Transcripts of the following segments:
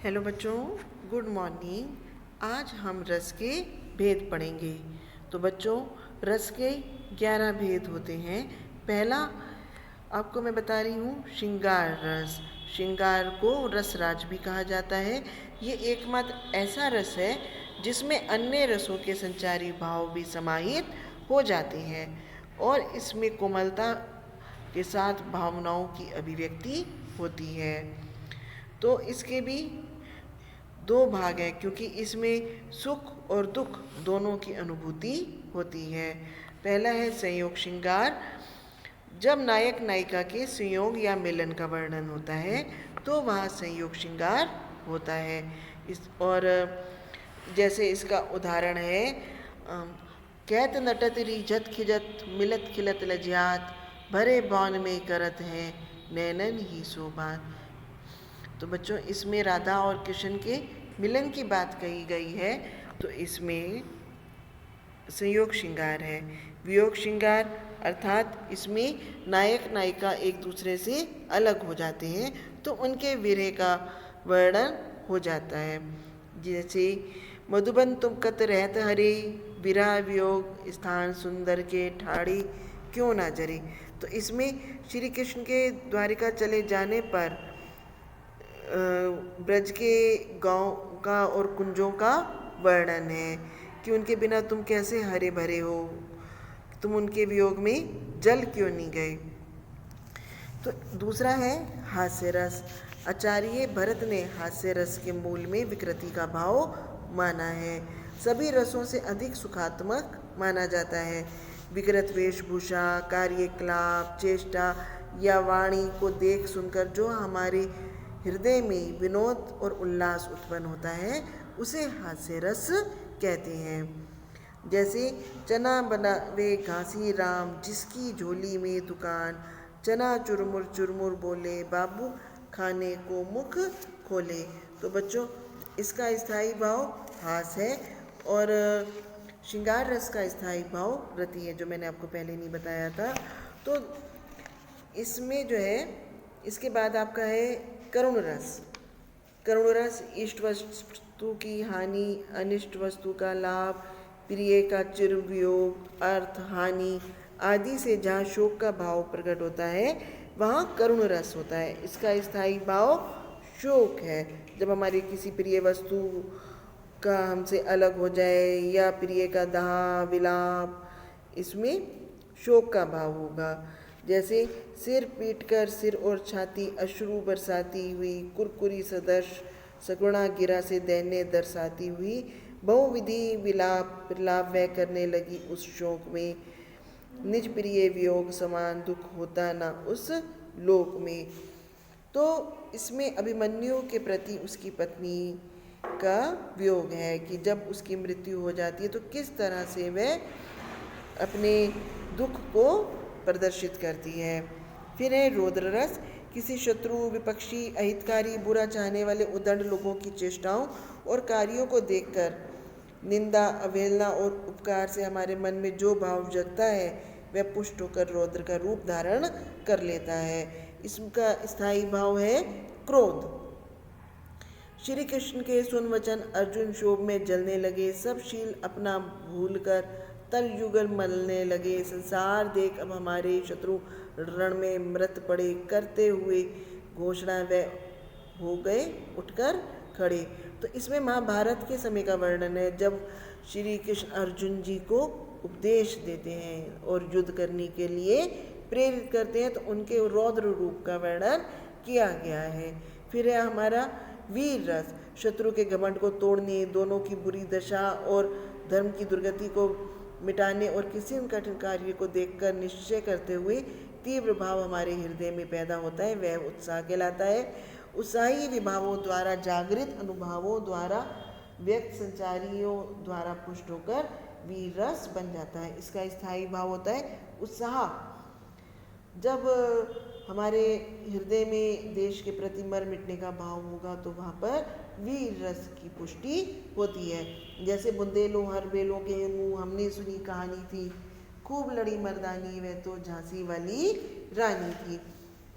Hello बच्चों, good morning. आज हम रस के भेद पढ़ेंगे। तो बच्चों, रस के 11 भेद होते हैं। पहला आपको मैं बता रही हूँ श्रृंगार रस। श्रृंगार को रसराज भी कहा जाता है। ये एकमात्र ऐसा रस है जिसमें अन्य रसों के संचारी भाव भी समाहित हो जाते हैं और इसमें कोमलता के साथ भावनाओं की अभिव्यक्ति होती है। तो इसके भी दो भाग हैं क्योंकि इसमें सुख और दुख दोनों की अनुभूति होती है। पहला है संयोग श्रृंगार। जब नायक नायिका के संयोग या मिलन का वर्णन होता है तो वहाँ संयोग श्रृंगार होता है। जैसे इसका उदाहरण है कैत नटत रिझत खिजत मिलत खिलत लज्जात भरे बान में करत हैं नैनन ही शोभात। तो बच्चों, इसमें राधा और कृष्ण के मिलन की बात कही गई है, तो इसमें संयोग श्रृंगार है। वियोग श्रृंगार अर्थात इसमें नायक नायिका एक दूसरे से अलग हो जाते हैं तो उनके विरह का वर्णन हो जाता है। जैसे मधुबन तुम कत रहत हरे विरह वियोग स्थान सुंदर के ठाड़ी क्यों ना जरे। तो इसमें श्री कृष्ण के द्वारिका चले जाने पर ब्रज के गांव का और कुंजों का वर्णन है कि उनके बिना तुम कैसे हरे भरे हो, तुम उनके वियोग में जल क्यों नहीं गए। तो दूसरा है हास्य रस। आचार्य भरत ने हास्य रस के मूल में विकृति का भाव माना है। सभी रसों से अधिक सुखात्मक माना जाता है। विकृत वेशभूषा, कार्यकलाप, चेष्टा या वाणी को देख सुनकर जो हमारे हृदय में विनोद और उल्लास उत्पन्न होता है उसे हास्य रस कहते हैं। जैसे चना बनावे घासी राम जिसकी झोली में दुकान, चना चुरमुर चुरमुर बोले बाबू खाने को मुख खोले। तो बच्चों, इसका स्थायी भाव हास है और श्रृंगार रस का स्थायी भाव रति है, जो मैंने आपको पहले नहीं बताया था। तो इसमें जो है, इसके बाद आपका है करुण रस। करुण रस इष्ट वस्तु की हानि, अनिष्ट वस्तु का लाभ, प्रिय का चिर वियोग, अर्थ हानि आदि से जहाँ शोक का भाव प्रकट होता है वहाँ करुण रस होता है। इसका स्थायी भाव शोक है। जब हमारी किसी प्रिय वस्तु का हमसे अलग हो जाए या प्रिय का दाह विलाप, इसमें शोक का भाव होगा। जैसे सिर पीटकर सिर और छाती अश्रु बरसाती हुई, कुरकुरी सदर्श सगुणा गिरा से दैन्य दर्शाती हुई, बहुविधि विलाप विलाप वह करने लगी उस शोक में, निज प्रिय वियोग समान दुख होता ना उस लोक में। तो इसमें अभिमन्यु के प्रति उसकी पत्नी का वियोग है कि जब उसकी मृत्यु हो जाती है तो किस तरह से वह अपने दुख को प्रदर्शित करती है। फिर है रौद्र रस। किसी शत्रु, विपक्षी, अहितकारी, बुरा चाहने वाले उदंड लोगों की चेष्टाओं और कार्यों को देखकर निंदा, अवहेलना और उपकार से हमारे मन में जो भाव जगता है वह पुष्ट होकर रौद्र का रूप धारण कर लेता है। इसका स्थायी भाव है क्रोध। श्री कृष्ण के सुन वचन अर्जुन शोभ में जलने लगे, सब शील अपना भूलकर तल युगल मलने लगे, संसार देख अब हमारे शत्रु रण में मृत पड़े, करते हुए घोषणा वह हो गए उठकर खड़े। तो इसमें महाभारत के समय का वर्णन है जब श्री कृष्ण अर्जुन जी को उपदेश देते हैं और युद्ध करने के लिए प्रेरित करते हैं, तो उनके रौद्र रूप का वर्णन किया गया है। फिर है हमारा वीर रस। शत्रु के घमंड को तोड़ने, दोनों की बुरी दशा और धर्म की दुर्गति को मिटाने और किसी कठिन कार्य को देखकर निश्चय करते हुए तीव्र भाव हमारे हृदय में पैदा होता है, वह उत्साह कहलाता है। उत्साही विभावों द्वारा, जागृत अनुभवों द्वारा, व्यक्त संचारियों द्वारा पुष्ट होकर वीर रस बन जाता है। इसका स्थायी भाव होता है उत्साह। जब हमारे हृदय में देश के प्रति मर मिटने का भाव होगा तो वहाँ पर वीर रस की पुष्टि होती है। जैसे बुंदेलो हर बेलों के मुँह हमने सुनी कहानी थी, खूब लड़ी मर्दानी वह तो झांसी वाली रानी थी।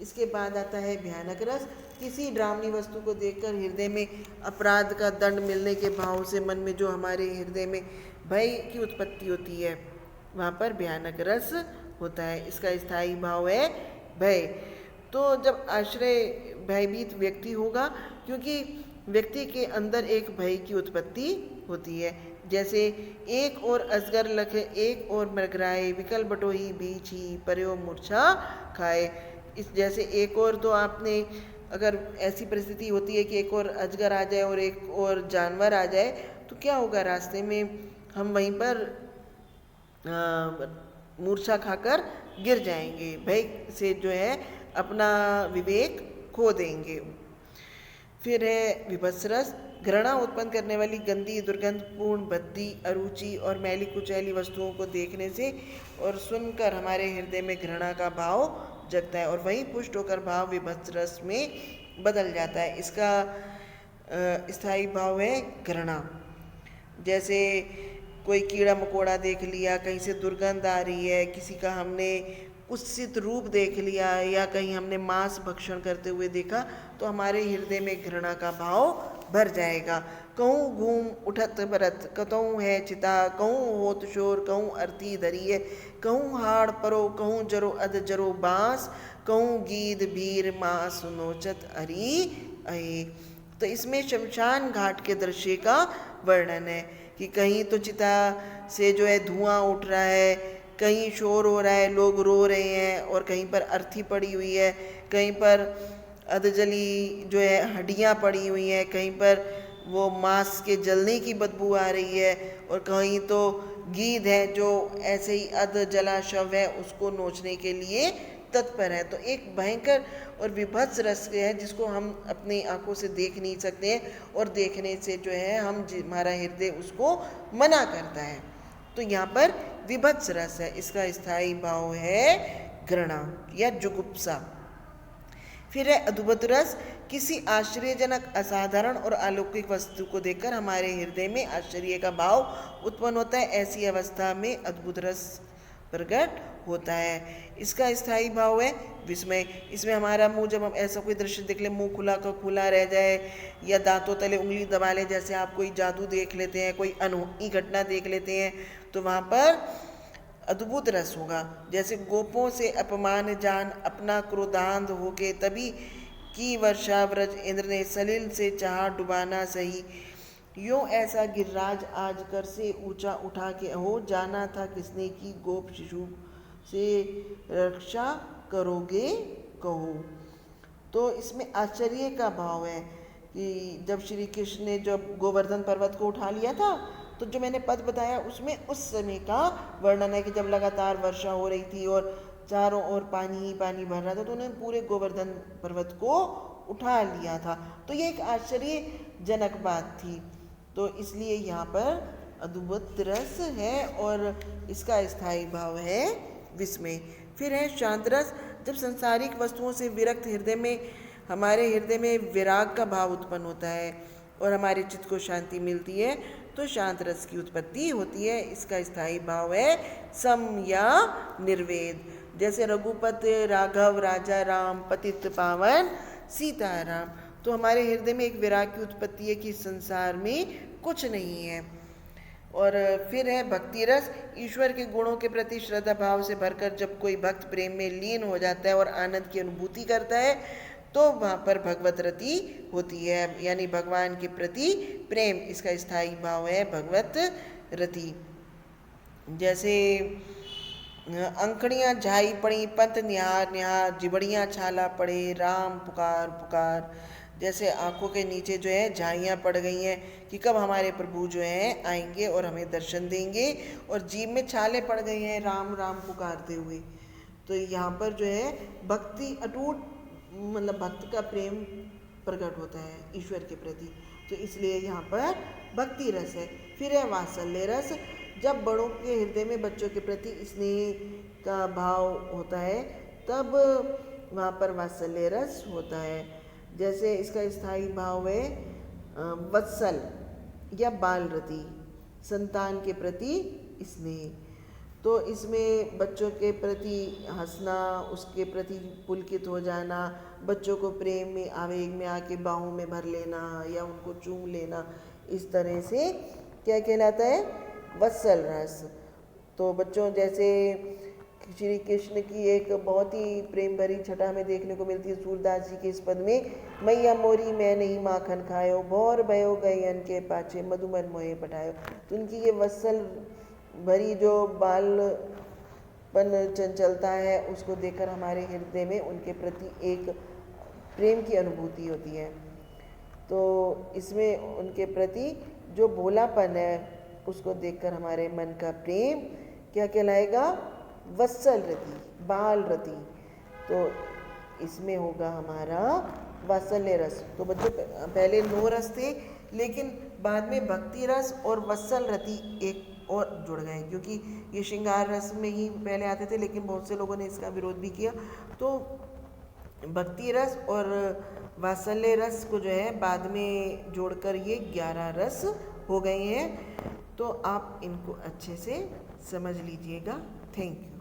इसके बाद आता है भयानक रस। किसी डरावनी वस्तु को देखकर हृदय में अपराध का दंड मिलने के भाव से मन में जो हमारे हृदय में भय की उत्पत्ति होती है, वहाँ पर भयानक रस होता है। इसका स्थायी भाव है भय। तो जब आश्रय भयभीत व्यक्ति होगा, क्योंकि व्यक्ति के अंदर एक भय की उत्पत्ति होती है। जैसे एक और अजगर लखे, एक और मृगराए, विकल बटोही बीच ही, पर्यो मूर्छा खाए। इस जैसे एक और, तो आपने अगर ऐसी परिस्थिति होती है कि एक और अजगर आ जाए और एक और जानवर आ जाए, तो क्या होगा, रास्ते में हम वहीं पर मूर्छा खाकर गिर जाएंगे, भय से जो है अपना विवेक खो देंगे। फिर है विभत्स रस। घृणा उत्पन्न करने वाली गंदी, दुर्गंधपूर्ण, भद्दी, अरुचि और मैली कुचैली वस्तुओं को देखने से और सुनकर हमारे हृदय में घृणा का भाव जगता है और वही पुष्ट होकर भाव विभत्स रस में बदल जाता है। इसका स्थायी भाव है घृणा। जैसे कोई कीड़ा मकोड़ा देख लिया, कहीं से दुर्गंध आ रही है, किसी का हमने कुत्सित रूप देख लिया या कहीं हमने मांस भक्षण करते हुए देखा, तो हमारे हृदय में घृणा का भाव भर जाएगा। कहूँ घूम उठत बरत, कतहूँ है चिता, कहूँ होत शोर, कहूँ अर्थी धरिए, कहूँ हाड़ परो, कहूँ जरो अध जरो बांस, कहूँ गीद भीर मांस नोचत अरी अहे। तो इसमें शमशान घाट के दृश्य का वर्णन है कि कहीं तो चिता से जो है धुआं उठ रहा है, कहीं शोर हो रहा है, लोग रो रहे हैं, और कहीं पर अर्थी पड़ी हुई है, कहीं पर अधजली जो है हड्डियाँ पड़ी हुई हैं, कहीं पर वो मांस के जलने की बदबू आ रही है, और कहीं तो गीध है जो ऐसे ही अध जला शव है उसको नोचने के लिए तत्पर है। तो एक भयंकर और विभत्स रस है जिसको हम अपनी आंखों से देख नहीं सकते हैं, और देखने से जो है हमारा हृदय उसको मना करता है। तो यहाँ पर विभत्स रस है। इसका स्थायी भाव है घृणा या जुगुप्सा। फिर है अद्भुत रस। किसी आश्चर्यजनक, असाधारण और अलौकिक वस्तु को देखकर हमारे हृदय में आश्चर्य का भाव उत्पन्न होता है। ऐसी अवस्था में अद्भुत रस प्रकट होता है। इसका स्थायी भाव है विस्मय। इसमें हमारा मुंह, जब हम ऐसा कोई दृश्य देख ले, मुंह खुला का खुला रह जाए या दांतों तले उंगली दबा ले, जैसे आप कोई जादू देख लेते हैं, कोई अनोखी घटना देख लेते हैं, तो वहाँ पर अद्भुत रस होगा। जैसे गोपों से अपमान जान अपना क्रोधांध होके तभी की वर्षा व्रज इंद्र ने सलिल से चाहा डुबाना सही, यो ऐसा गिरिराज आज कर से ऊंचा उठा के हो, जाना था किसने की गोप शिशु से रक्षा करोगे कहो। तो इसमें आश्चर्य का भाव है कि जब श्री कृष्ण ने जब गोवर्धन पर्वत को उठा लिया था, तो जो मैंने पद बताया उसमें उस समय का वर्णन है कि जब लगातार वर्षा हो रही थी और चारों ओर पानी ही पानी भर रहा था, तो उन्होंने पूरे गोवर्धन पर्वत को उठा लिया था। तो ये एक आश्चर्यजनक बात थी। तो इसलिए यहाँ पर अद्भुत रस है और इसका स्थायी भाव है विस्मय। फिर है शांत रस। जब सांसारिक वस्तुओं से विरक्त हृदय में, हमारे हृदय में विराग का भाव उत्पन्न होता है और हमारे चित्त को शांति मिलती है, तो शांत रस की उत्पत्ति होती है। इसका स्थायी भाव है सम या निर्वेद। जैसे रघुपति राघव राजा राम, पतित पावन सीताराम। तो हमारे हृदय में एक विराग की उत्पत्ति है कि संसार में कुछ नहीं है। और फिर है भक्ति रस। ईश्वर के गुणों के प्रति श्रद्धा भाव से भरकर जब कोई भक्त प्रेम में लीन हो जाता है और आनंद की अनुभूति करता है, तो वहाँ पर भगवत रति होती है, यानी भगवान के प्रति प्रेम। इसका स्थायी भाव है भगवत रति। जैसे अंकड़ियाँ झाई पड़ी, पंत निहार निहार, जिबड़ियाँ छाला पड़े, राम पुकार पुकार। जैसे आंखों के नीचे जो है झाइयाँ पड़ गई हैं कि कब हमारे प्रभु जो हैं आएंगे और हमें दर्शन देंगे, और जीभ में छाले पड़ गए हैं राम राम पुकारते हुए। तो यहाँ पर जो है भक्ति अटूट, मतलब भक्त का प्रेम प्रकट होता है ईश्वर के प्रति, तो इसलिए यहाँ पर भक्ति रस है। फिर है वात्सल्य रस। जब बड़ों के हृदय में बच्चों के प्रति स्नेह का भाव होता है, तब वहाँ पर वात्सल्य रस होता है। जैसे इसका स्थायी भाव है वत्सल या बाल रति, संतान के प्रति स्नेह। तो इसमें बच्चों के प्रति हंसना, उसके प्रति पुलकित हो जाना, बच्चों को प्रेम में आवेग में आके बाहों में भर लेना या उनको चूम लेना, इस तरह से क्या कहलाता है, वत्सल रस। तो बच्चों जैसे श्री कृष्ण की एक बहुत ही प्रेम भरी छटा में देखने को मिलती है सूरदास जी के इस पद में, मैया मोरी मैं नहीं माखन खायो, भौर भयो गयन के पाछे मधुमन मोहे पठायो। तो उनकी ये वत्सल भरी जो बालपन चंचलता है, उसको देखकर हमारे हृदय में उनके प्रति एक प्रेम की अनुभूति होती है। तो इसमें उनके प्रति जो भोलापन है, उसको देखकर हमारे मन का प्रेम क्या कहलाएगा, वत्सल रति, बाल रति। तो इसमें होगा हमारा वात्सल्य रस। तो बच्चों पहले 9 रस थे, लेकिन बाद में भक्ति रस और वत्सल रति एक और जुड़ गए, क्योंकि ये श्रृंगार रस में ही पहले आते थे, लेकिन बहुत से लोगों ने इसका विरोध भी किया। तो भक्ति रस और वात्सल्य रस को जो है बाद में जोड़कर ये 11 रस हो गए हैं। तो आप इनको अच्छे से समझ लीजिएगा। Thank you.